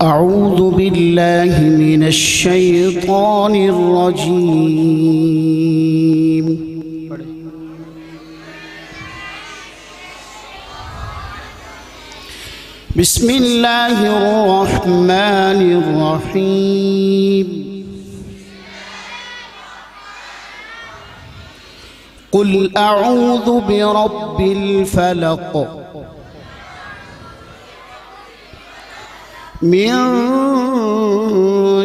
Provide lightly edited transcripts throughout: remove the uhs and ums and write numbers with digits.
أعوذ بالله من الشيطان الرجيم. بسم الله الرحمن الرحيم. قل أعوذ برب الفلق من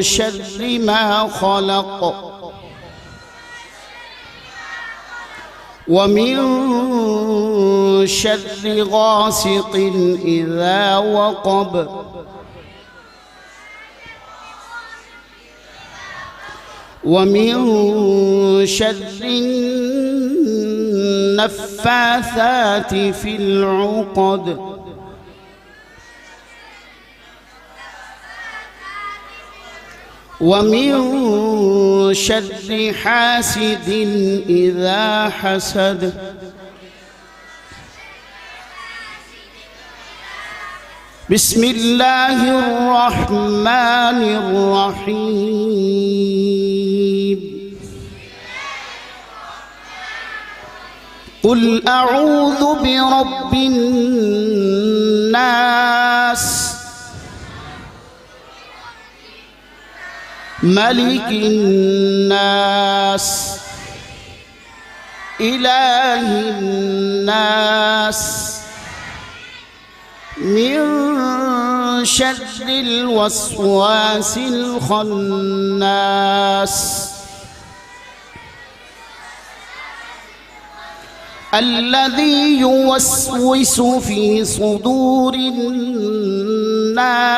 شر ما خلق ومن شر غاسق إذا وقب ومن شر النفاثات في العقد ومن شر حاسد إذا حسد بسم الله الرحمن الرحيم. قل أعوذ برب الناس ملك الناس إله الناس من شر الوسواس الخناس الذي يوسوس في صدور الناس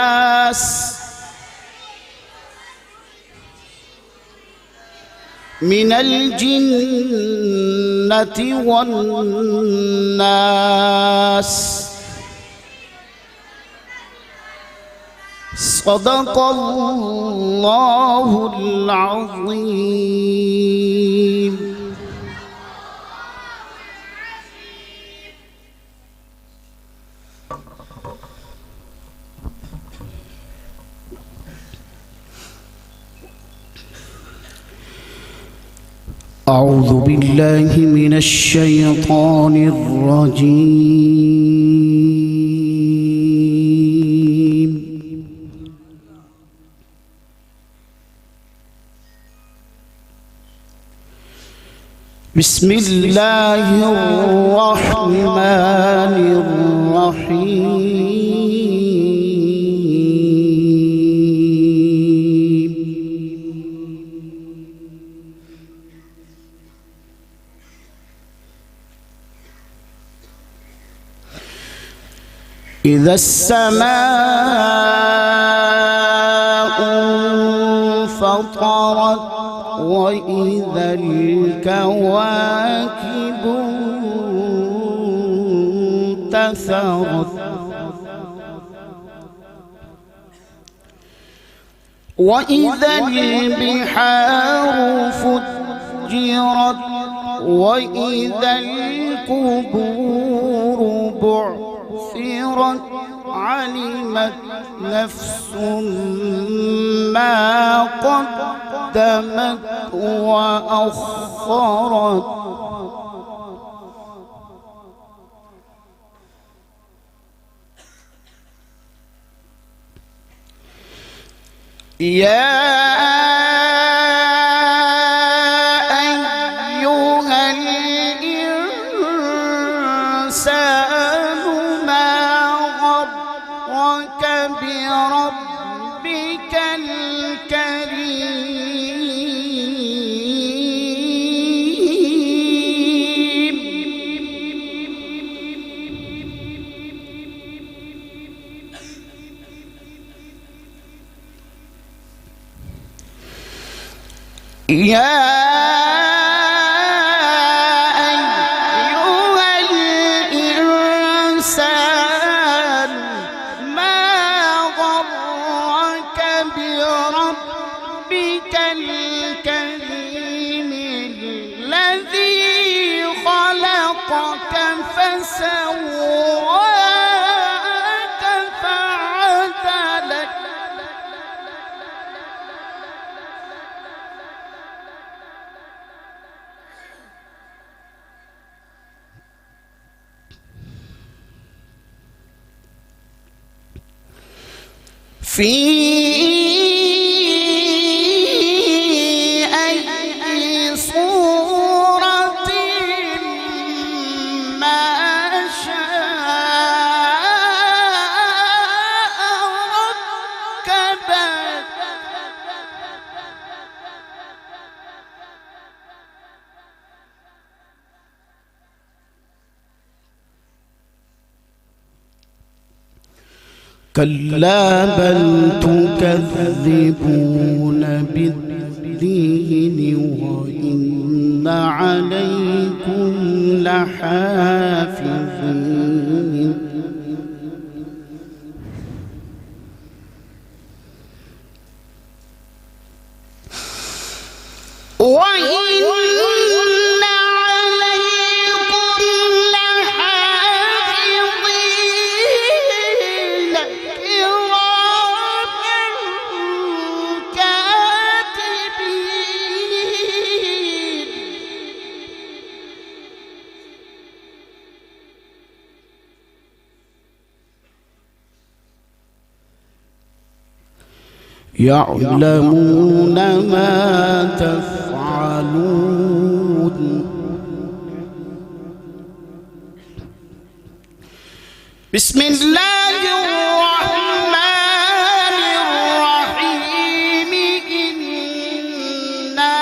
من الجنة والناس. صدق الله العظيم. أعوذ بالله من الشيطان الرجيم. بسم الله الرحمن الرحيم. إذا السماء انفطرت وإذا الكواكب انتثرت وإذا البحار فجرت وإذا القبور بعثرت علمت نفس ما قدمت وأخرت. يا أيها الإنسان ما غرك بربك الكريم. يا أيها الإنسان ما غرك بربك الكريم الذي خلقك فسواك فعدلك في أي صورة ما شاء ركبك كلا بل تكذبون بالدين وإن عليكم لحافظين يعلمون ما تفعلون بسم الله الرحمن الرحيم إنا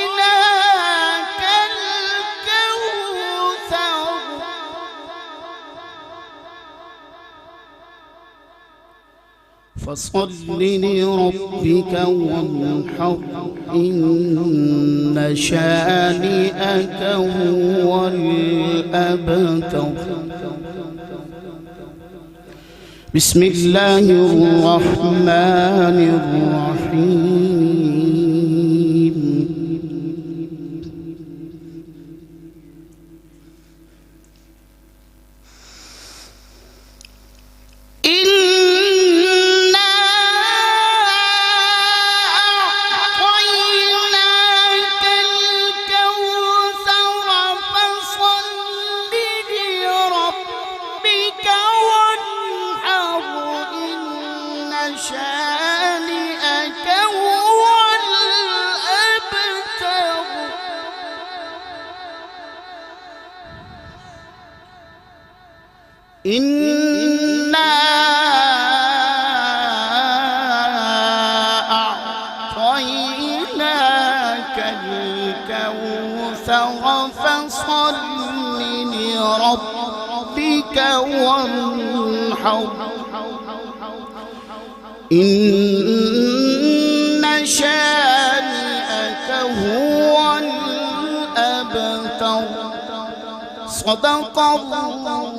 أعطيناك الكوثر فصل لربك وانحر إن شانئك هو الأبتر بسم الله الرحمن الرحيم شانئك هو الأبتر إنا أعطيناك الكوثر فصل لربك وانحر إن شانئك هو الأبتر صدق الله